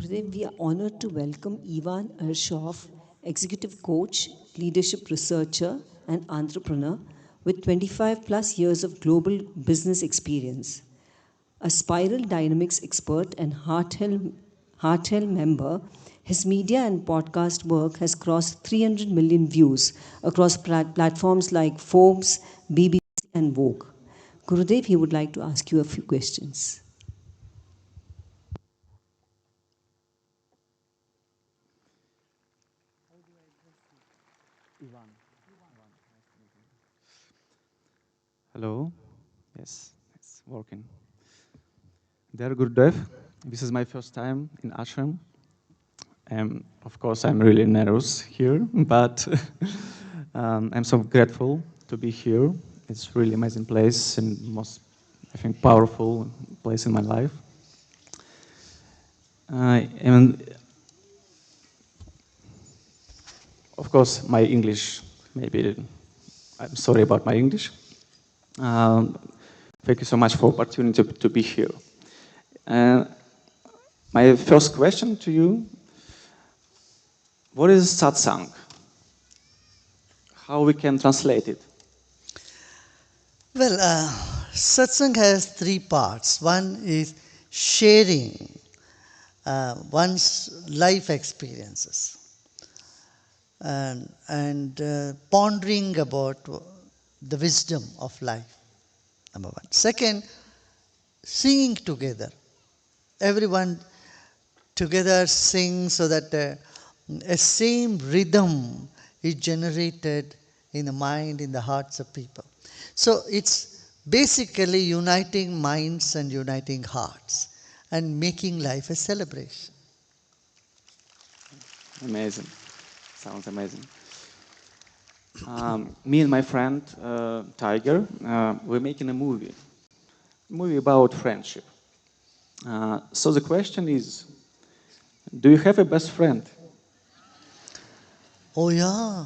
Gurudev, we are honored to welcome Ivan Ershoff, executive coach, leadership researcher, and entrepreneur with 25 plus years of global business experience. A spiral dynamics expert and Heartell member, his media and podcast work has crossed 300 million views across platforms like Forbes, BBC, and Vogue. Gurudev, he would like to ask you a few questions. Hello. Yes, it's working. Dear Gurudev, this is my first time in ashram. Of course, I'm really nervous here, but I'm so grateful to be here. It's really amazing place and most, I think, powerful place in my life. And of course, my English, maybe, I'm sorry about my English. Um, Thank you so much for opportunity to be here. Uh, my first question to you, what is satsang? How we can translate it? Well, satsang has three parts. One is sharing one's life experiences and pondering about the wisdom of life, number one. Second, singing together. Everyone together sing so that a same rhythm is generated in the mind, in the hearts of people. So it's basically uniting minds and uniting hearts and making life a celebration. Amazing. Sounds amazing. Me and my friend Tiger, we're making a movie about friendship. So the question is, do you have a best friend? Oh, yeah,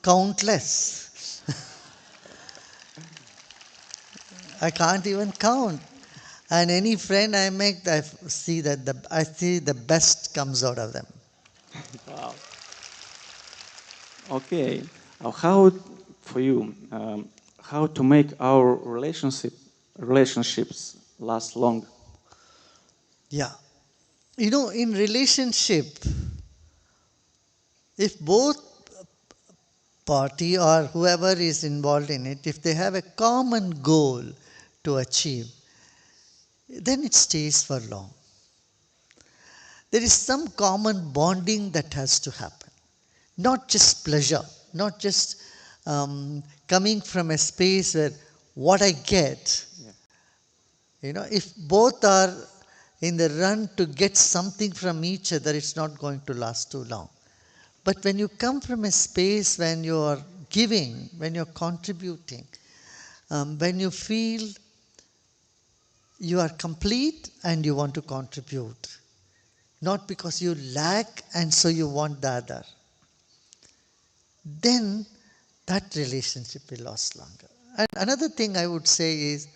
countless. I can't even count. And any friend I make, I see the best comes out of them. Wow. Okay. How for you? How to make our relationships last long? Yeah. In relationship, if both party or whoever is involved in it, if they have a common goal to achieve, then it stays for long. There is some common bonding that has to happen. Not just pleasure, not just coming from a space where what I get, Yeah. if both are in the run to get something from each other, it's not going to last too long. But when you come from a space when you are giving, when you're contributing, when you feel you are complete and you want to contribute, not because you lack and so you want the other, then that relationship will last longer. And another thing I would say is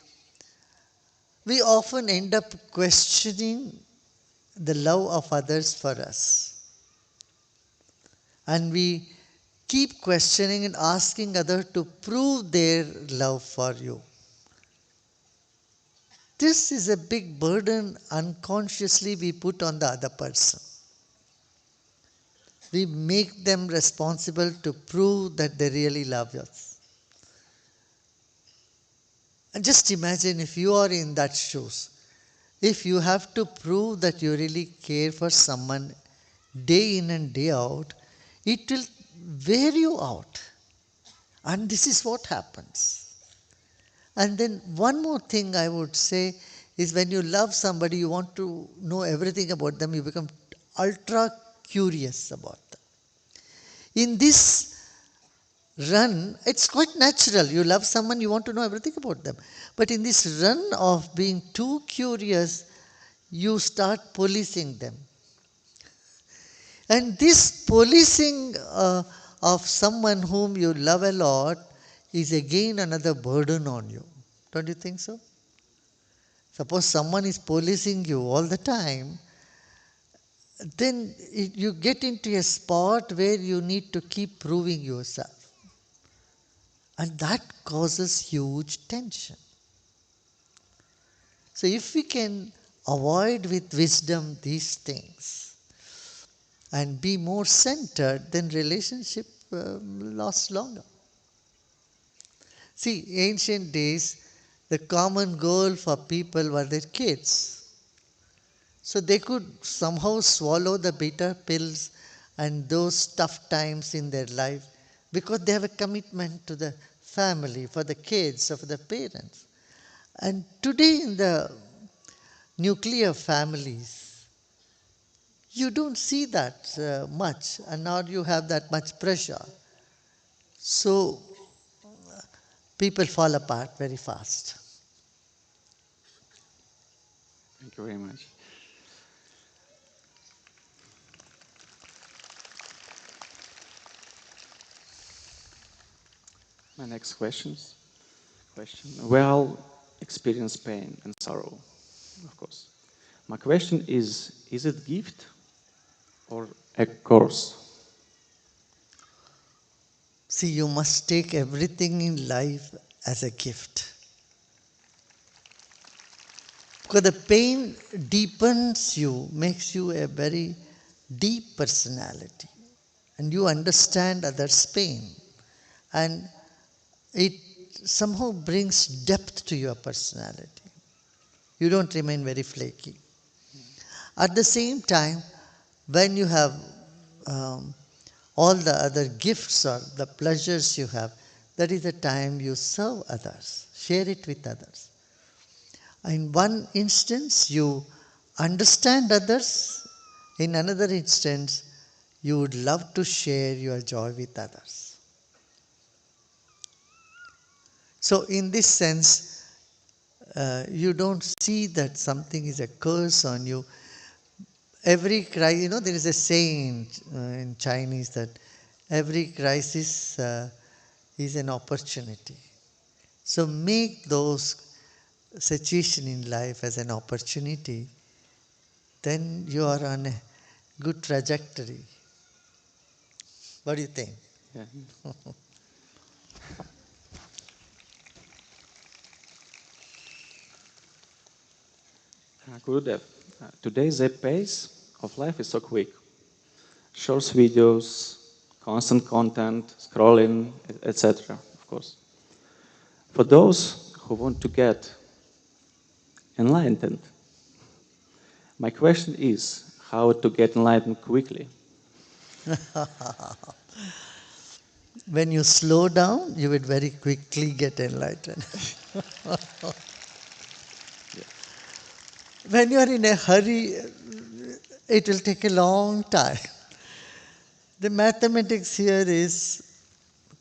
we often end up questioning the love of others for us. And we keep questioning and asking others to prove their love for you. This is a big burden unconsciously we put on the other person. We make them responsible to prove that they really love us. And just imagine if you are in that shoes. If you have to prove that you really care for someone day in and day out, it will wear you out. And this is what happens. And then one more thing I would say is when you love somebody, you want to know everything about them, you become ultra curious about them. In this run, it's quite natural. You love someone, you want to know everything about them. But in this run of being too curious, you start policing them. And this policing of someone whom you love a lot is again another burden on you. Don't you think so? Suppose someone is policing you all the time, then you get into a spot where you need to keep proving yourself. And that causes huge tension. So if we can avoid with wisdom these things and be more centered, then relationship lasts longer. See, ancient days, the common goal for people were their kids. So they could somehow swallow the bitter pills and those tough times in their life because they have a commitment to the family, for the kids, or for the parents. And today in the nuclear families, you don't see that much, and now you have that much pressure. So people fall apart very fast. Thank you very much. My next question. We all experience pain and sorrow, of course. My question is it gift or a curse? See, you must take everything in life as a gift. Because the pain deepens you, makes you a very deep personality. And you understand others' pain. And it somehow brings depth to your personality. You don't remain very flaky. At the same time, when you have um, all the other gifts or the pleasures you have, that is the time you serve others, share it with others. In one instance, you understand others. In another instance, you would love to share your joy with others. So, in this sense, you don't see that something is a curse on you. Every crisis, there is a saying in Chinese that every crisis is an opportunity. So, make those situations in life as an opportunity, then you are on a good trajectory. What do you think? Yeah. Gurudev, today the pace of life is so quick. Short videos, constant content, scrolling, etc. Of course. For those who want to get enlightened, my question is how to get enlightened quickly. When you slow down, you will very quickly get enlightened. Yeah. When you are in a hurry, it will take a long time. The mathematics here is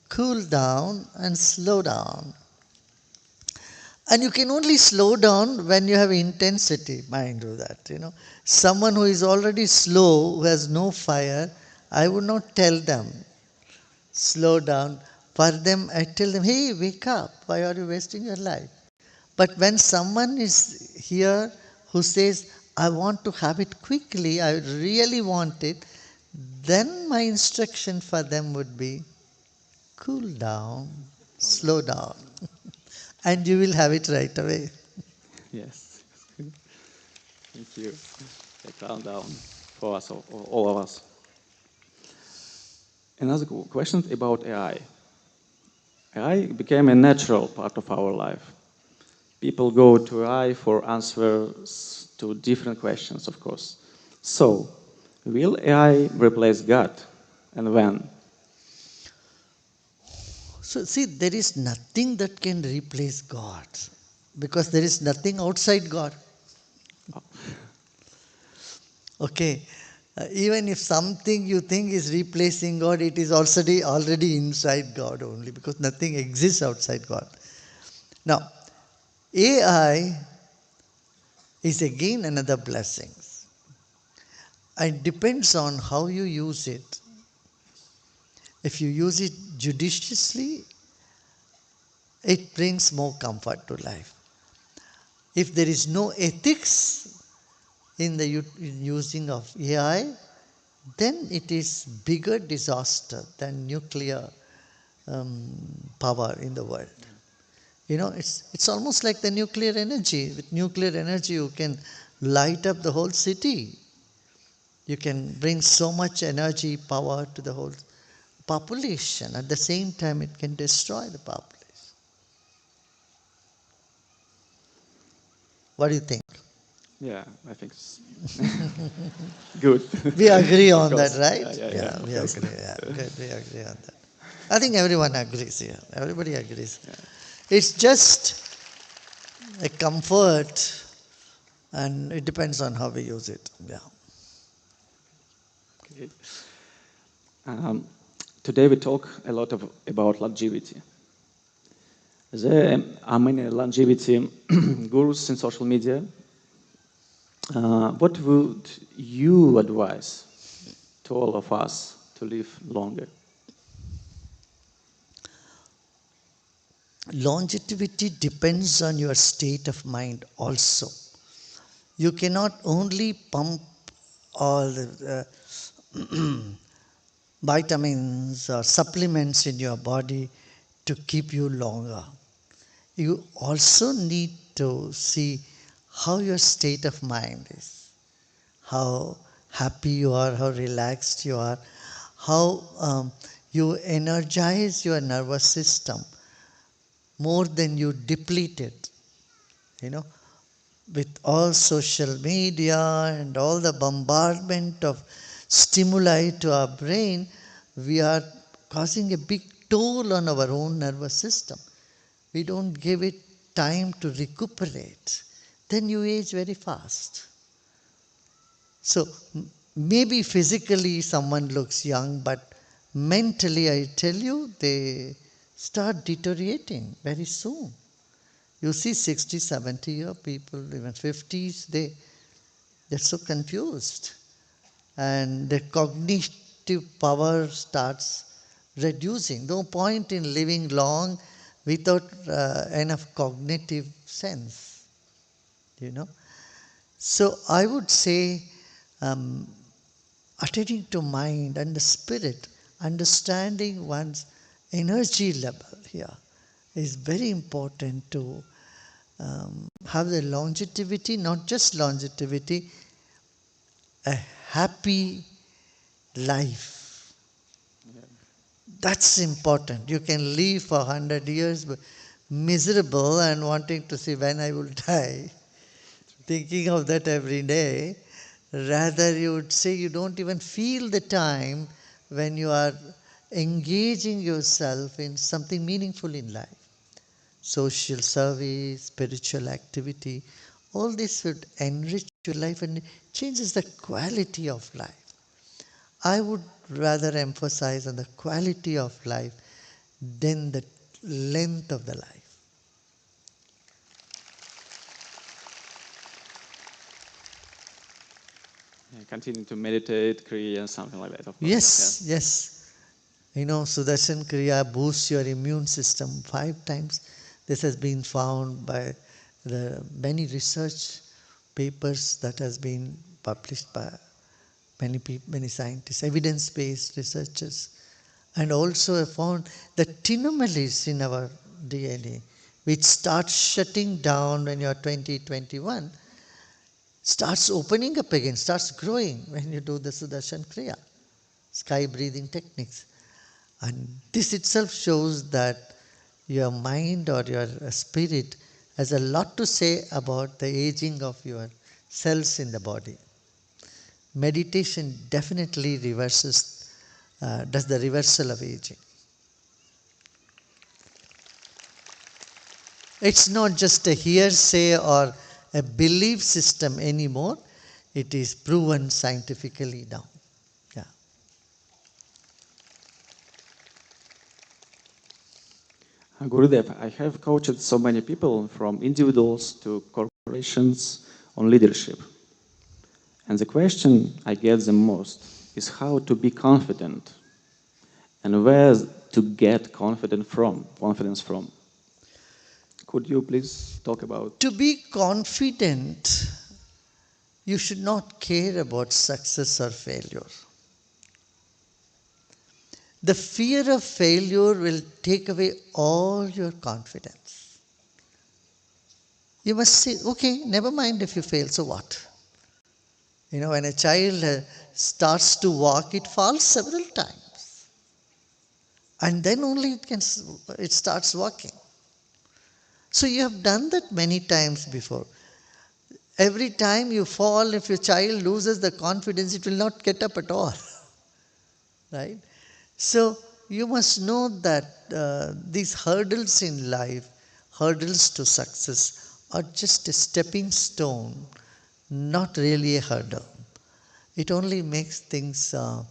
cool down and slow down. And you can only slow down when you have intensity, mind you that. Someone who is already slow, who has no fire, I would not tell them, slow down. For them, I tell them, hey, wake up. Why are you wasting your life? But when someone is here who says, I want to have it quickly, I really want it, then my instruction for them would be cool down, slow down, and you will have it right away. Yes. Thank you. Calm down for us, all of us. Another question about AI. AI became a natural part of our life. People go to AI for answers to different questions, of course. So, will AI replace God, and when? So, see, there is nothing that can replace God because there is nothing outside God. Oh, Okay. Even if something you think is replacing God, it is already inside God only because nothing exists outside God. Now, AI is again another blessing. It depends on how you use it. If you use it judiciously, it brings more comfort to life. If there is no ethics, in the using of AI, then it is bigger disaster than nuclear power in the world. It's almost like the nuclear energy. With nuclear energy, you can light up the whole city. You can bring so much energy, power to the whole population. At the same time, it can destroy the population. What do you think? Yeah, I think it's good. We agree Of on that, course. right? Yeah, Yeah, of we course. agree. Yeah, good. We agree on that. I think everyone agrees here. Everybody agrees. Yeah. It's just a comfort, and it depends on how we use it. Yeah. Okay. Um, Today we talk a lot about longevity. There are many longevity gurus in social media. What would you advise to all of us to live longer? Longevity depends on your state of mind also. You cannot only pump all the vitamins or supplements in your body to keep you longer. You also need to see how your state of mind is, how happy you are, how relaxed you are, how you energize your nervous system more than you deplete it. You know, with all social media and all the bombardment of stimuli to our brain, we are causing a big toll on our own nervous system. We don't give it time to recuperate. Then you age very fast. So maybe physically someone looks young, but mentally, I tell you, they start deteriorating very soon. You see 60, 70-year people, even 50s, they're so confused. And their cognitive power starts reducing. No point in living long without enough cognitive sense, you know. So I would say um, attending to mind and the spirit, understanding one's energy level here is very important to have the longevity, not just longevity, a happy life. Yeah. That's important. You can live for 100 years but miserable and wanting to see when I will die, thinking of that every day. Rather, you would say you don't even feel the time when you are engaging yourself in something meaningful in life. Social service, spiritual activity, all this would enrich your life and changes the quality of life. I would rather emphasize on the quality of life than the length of the life. Yeah, continue to meditate, Kriya, something like that, of course. Yes, yes. Sudarshan Kriya boosts your immune system 5 times. This has been found by the many research papers that has been published by many people, many scientists, evidence-based researchers, and also have found that telomeres in our DNA, which starts shutting down when you are 20, 21, starts opening up again, starts growing when you do the Sudarshan Kriya, sky breathing techniques. And this itself shows that your mind or your spirit has a lot to say about the aging of your cells in the body. Meditation definitely does the reversal of aging. It's not just a hearsay or a belief system anymore. It is proven scientifically now. Yeah. Gurudev, I have coached so many people from individuals to corporations on leadership. And the question I get the most is how to be confident and where to get confidence from. Could you please talk about? To be confident, you should not care about success or failure. The fear of failure will take away all your confidence. You must say, okay, never mind if you fail, so what? When a child starts to walk, it falls several times. And then only it starts walking. So you have done that many times before. Every time you fall, if your child loses the confidence, it will not get up at all. Right? So you must know that these hurdles in life, hurdles to success, are just a stepping stone, not really a hurdle. It only makes things, uh,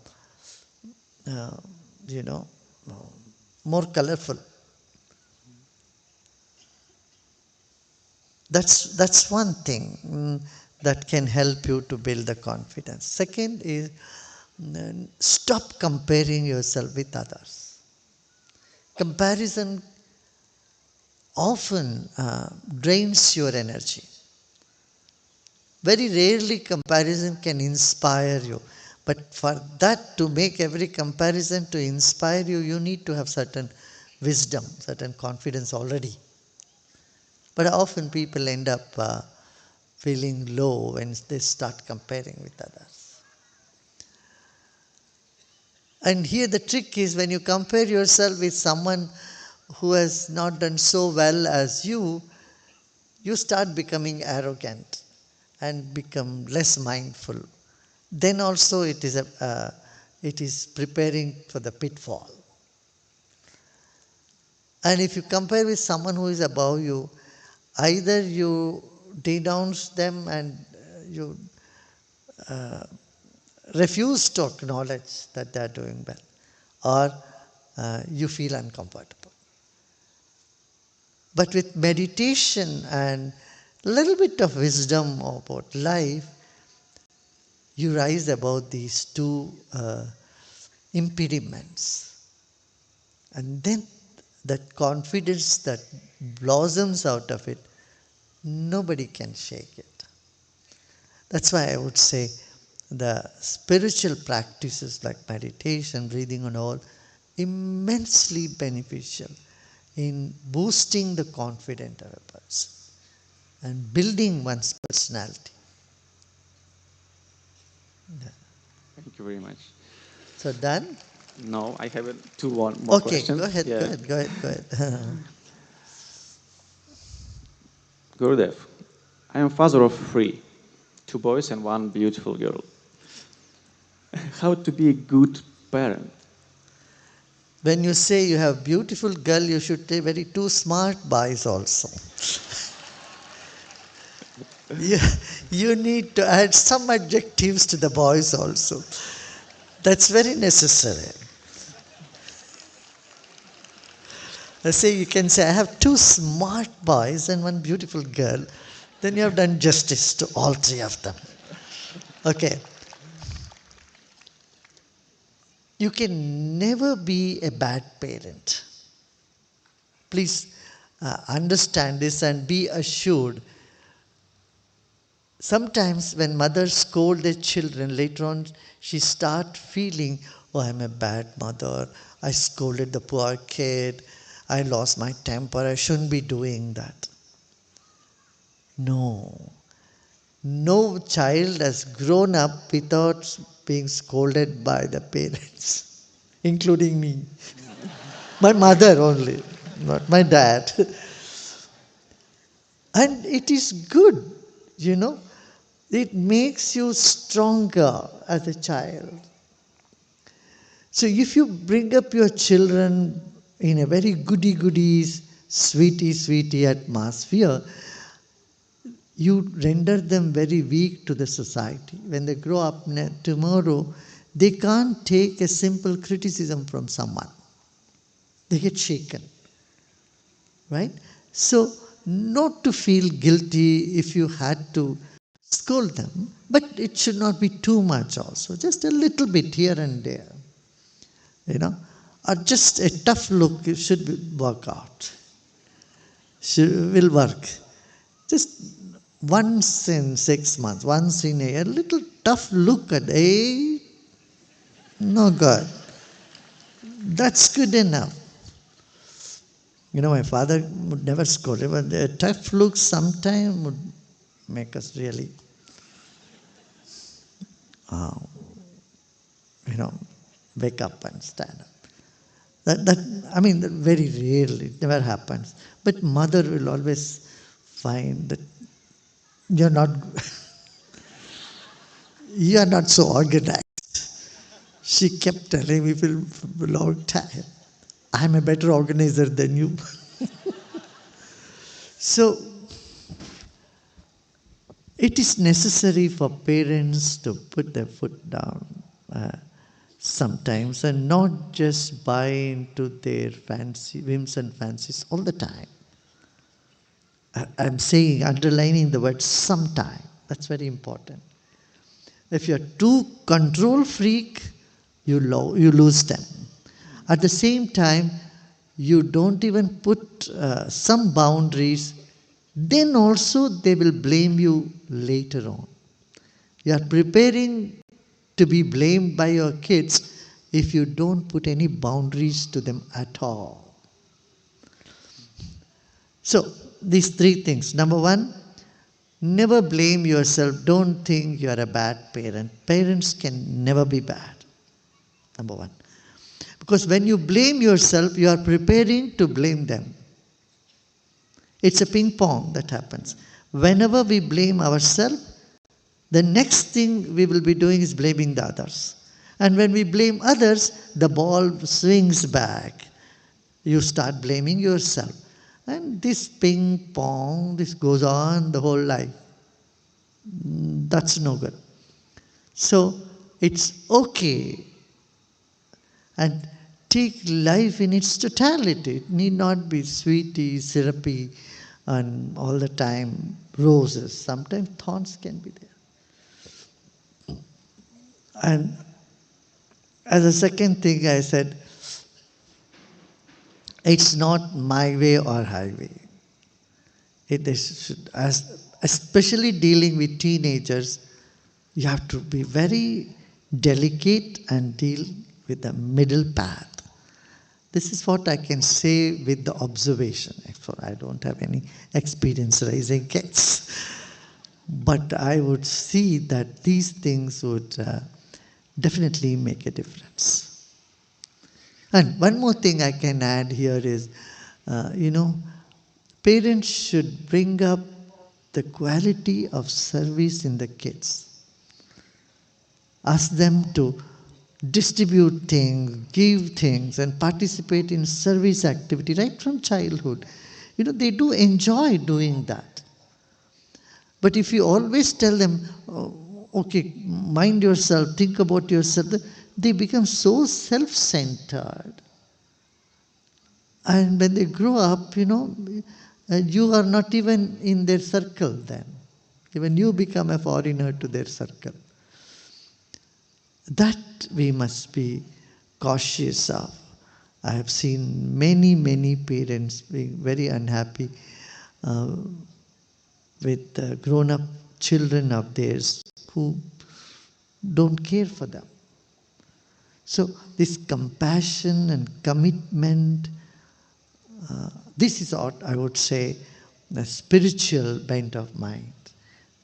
you know, uh, more colorful. That's one thing that can help you to build the confidence. Second is stop comparing yourself with others. Comparison often drains your energy. Very rarely comparison can inspire you. But for that to make every comparison to inspire you, you need to have certain wisdom, certain confidence already. But often people end up feeling low when they start comparing with others. And here the trick is when you compare yourself with someone who has not done so well as you start becoming arrogant and become less mindful. Then also it is preparing for the pitfall. And if you compare with someone who is above you, either you denounce them and you refuse to acknowledge that they are doing well, or you feel uncomfortable. But with meditation and a little bit of wisdom about life, you rise above these two impediments. And then that confidence that blossoms out of it, nobody can shake it. That's why I would say the spiritual practices like meditation, breathing, and all, immensely beneficial in boosting the confidence of a person and building one's personality. Yeah. Thank you very much. So done? No, I have two more Okay, go questions. ahead, go Yeah. ahead, go ahead, go ahead. Gurudev, I am father of three, two boys and one beautiful girl. How to be a good parent? When you say you have beautiful girl, you should say very two smart boys also. you, you need to add some adjectives to the boys also. That's very necessary. I say you can say I have two smart boys and one beautiful girl. Then you have done justice to all three of them. Okay. You can never be a bad parent. Please understand this and be assured. Sometimes when mothers scold their children, later on she start feeling, oh, I'm a bad mother. I scolded the poor kid. I lost my temper. I shouldn't be doing that. No. No child has grown up without being scolded by the parents, including me. My mother only, not my dad. And it is good, you know. It makes you stronger as a child. So if you bring up your children in a very goody-goody, sweetie atmosphere, you render them very weak to the society. When they grow up tomorrow, they can't take a simple criticism from someone. They get shaken. Right? So, not to feel guilty if you had to scold them, but it should not be too much also. Just a little bit here and there. Or just a tough look work out. Will work. Just once in 6 months, once in a year, little tough look at, hey, no God, that's good enough. My father would never scold, but a tough look sometime would make us really, uh, you know, wake up and stand up. That very rarely, it never happens. But mother will always find that you're not, you are not so organized. She kept telling me for a long time, I'm a better organizer than you. So it is necessary for parents to put their foot down sometimes and not just buy into their fancy whims and fancies all the time. I'm saying, underlining the word sometime. That's very important. If you're too control freak, you lose them. At the same time, you don't even put some boundaries, then also they will blame you later on. You are preparing to be blamed by your kids if you don't put any boundaries to them at all. So, these three things. Number one, never blame yourself. Don't think you are a bad parent. Parents can never be bad. Number one. Because when you blame yourself, you are preparing to blame them. It's a ping pong that happens. Whenever we blame ourselves, the next thing we will be doing is blaming the others. And when we blame others, the ball swings back. You start blaming yourself. And this ping pong, this goes on the whole life. That's no good. So it's okay, and take life in its totality. It need not be sweety, syrupy, and all the time roses. Sometimes thorns can be there. And as a second thing, I said, it's not my way or highway. It is, especially dealing with teenagers, you have to be very delicate and deal with the middle path. This is what I can say with the observation. I don't have any experience raising kids. But I would see that these things would definitely make a difference. And one more thing I can add here is, parents should bring up the quality of service in the kids. Ask them to distribute things, give things, and participate in service activity right from childhood. They do enjoy doing that. But if you always tell them, oh, okay, mind yourself, think about yourself, they become so self-centered. And when they grow up, you are not even in their circle then. Even you become a foreigner to their circle. That we must be cautious of. I have seen many, many parents being very unhappy with grown-up children of theirs who don't care for them. So this compassion and commitment, this is what I would say the spiritual bent of mind,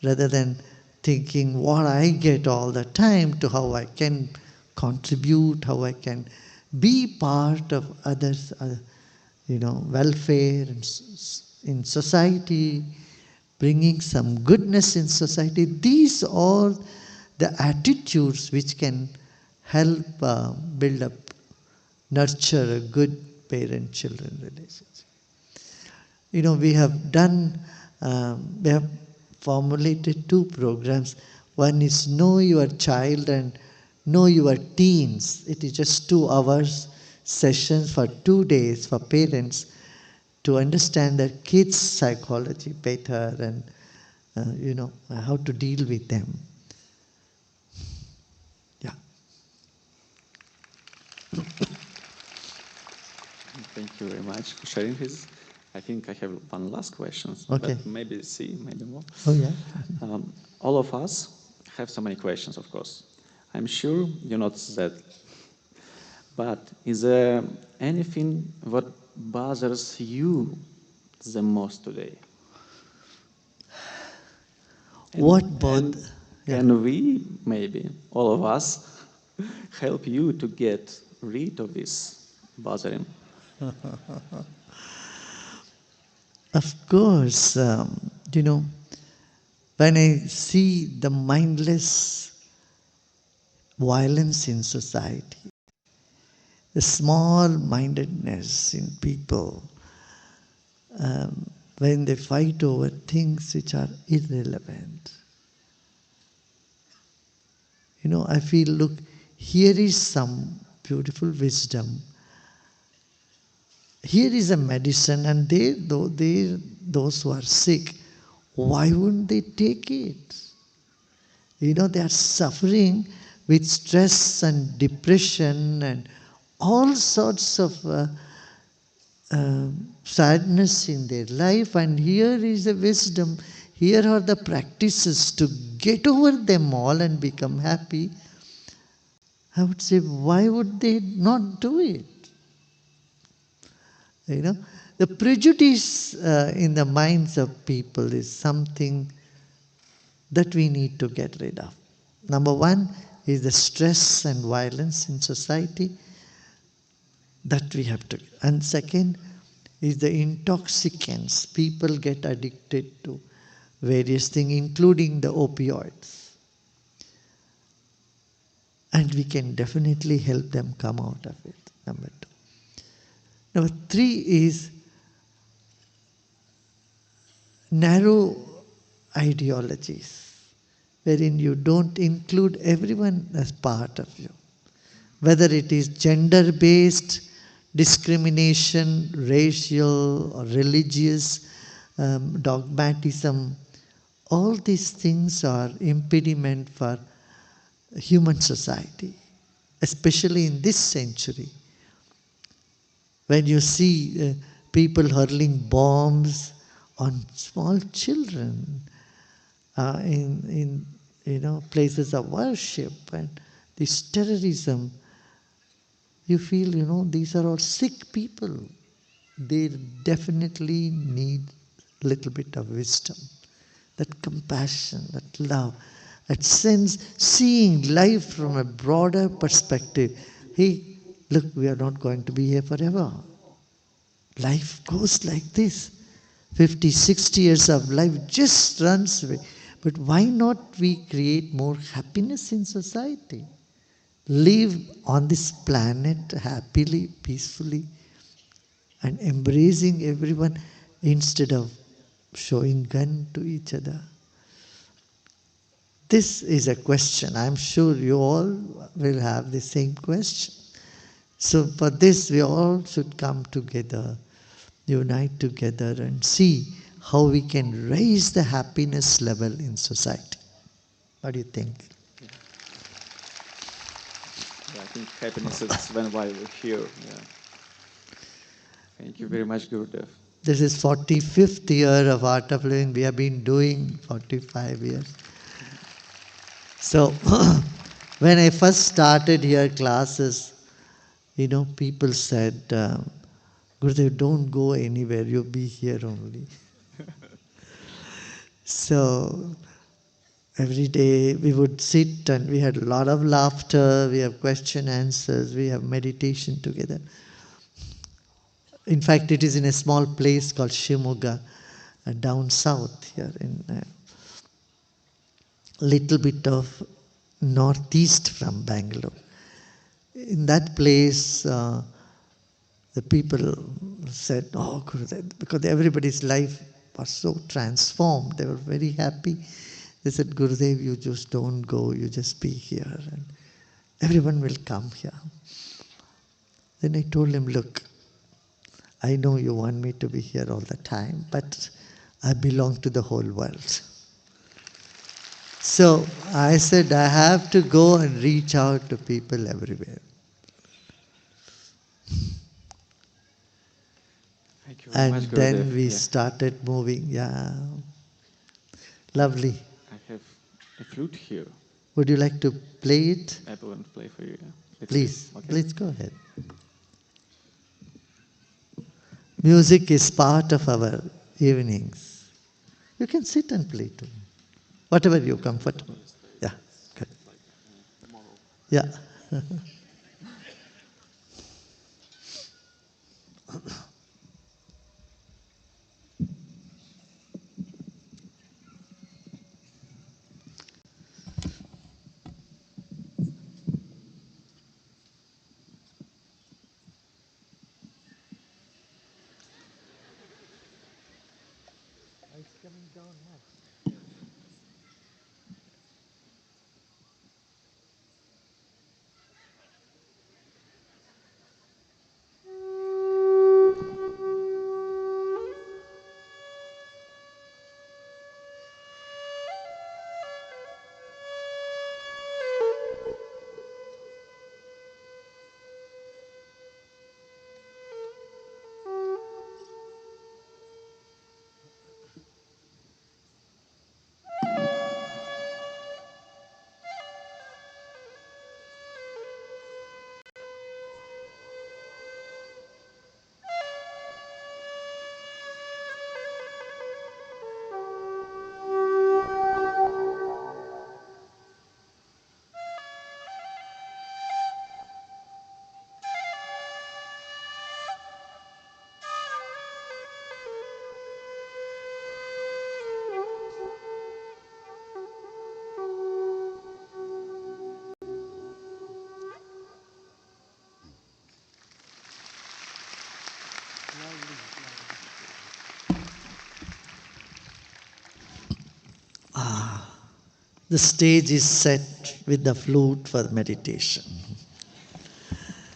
rather than thinking what I get all the time to how I can contribute, how I can be part of others, welfare in society, bringing some goodness in society. These are the attitudes which can help build up, nurture a good parent-children relationship. We have formulated two programs. One is Know Your Child and Know Your Teens. It is just 2 hours sessions for 2 days for parents to understand their kids' psychology better and, how to deal with them. Yeah. Thank you very much for sharing this. I think I have one last question, Okay. but maybe see, maybe more. Oh, yeah. All of us have so many questions, of course. I'm sure you notice that. But is there anything what bothers you the most today? What And both? Yeah. can we, maybe, all of us, help you to get rid of this bothering? Of course, when I see the mindless violence in society, the small mindedness in people, when they fight over things which are irrelevant, I feel, look, here is some beautiful wisdom. Here is a medicine, and those who are sick, why wouldn't they take it? They are suffering with stress and depression and all sorts of sadness in their life. And here is the wisdom. Here are the practices to get over them all and become happy. I would say, why would they not do it? The prejudice in the minds of people is something that we need to get rid of. Number one is the stress and violence in society that we have to. And second is the intoxicants. People get addicted to various things, including the opioids. And we can definitely help them come out of it. Number two. Number three is narrow ideologies, wherein you don't include everyone as part of you. Whether it is gender-based discrimination, racial or religious dogmatism, all these things are impediment for human society, especially in this century. When you see people hurling bombs on small children in places of worship, and this terrorism, you feel, these are all sick people. They definitely need a little bit of wisdom, that compassion, that love, that sense, seeing life from a broader perspective. Hey, look, we are not going to be here forever. Life goes like this. 50, 60 years of life just runs away. But why not we create more happiness in society? Live on this planet happily, peacefully, and embracing everyone instead of showing gun to each other. This is a question. I'm sure you all will have the same question. So for this, we all should come together, unite together, and see how we can raise the happiness level in society. What do you think? Yeah, I think happiness is when why we're here. Yeah. Thank you very much, Gurudev. This is 45th year of Art of Living. We have been doing 45 years. So when I first started here classes, people said, Gurudev, don't go anywhere. You'll be here only. So every day we would sit and we had a lot of laughter. We have question answers. We have meditation together. In fact, it is in a small place called Shimoga, down south here in little bit of northeast from Bangalore. In that place, the people said, oh, Gurudev, because everybody's life was so transformed. They were very happy. They said, Gurudev, you just don't go, you just be here, and everyone will come here. Then I told him, look, I know you want me to be here all the time, but I belong to the whole world. So I said, I have to go and reach out to people everywhere. Thank you very much, And Gurudev. then we Yeah, started moving. Yeah, lovely. I have a flute here. Would you like to play it? I will play for you. Yeah. Little bit. Please, Okay. please go ahead. Music is part of our evenings. You can sit and play too. Whatever you're comfortable. Yeah, good. Yeah. The stage is set with the flute for meditation.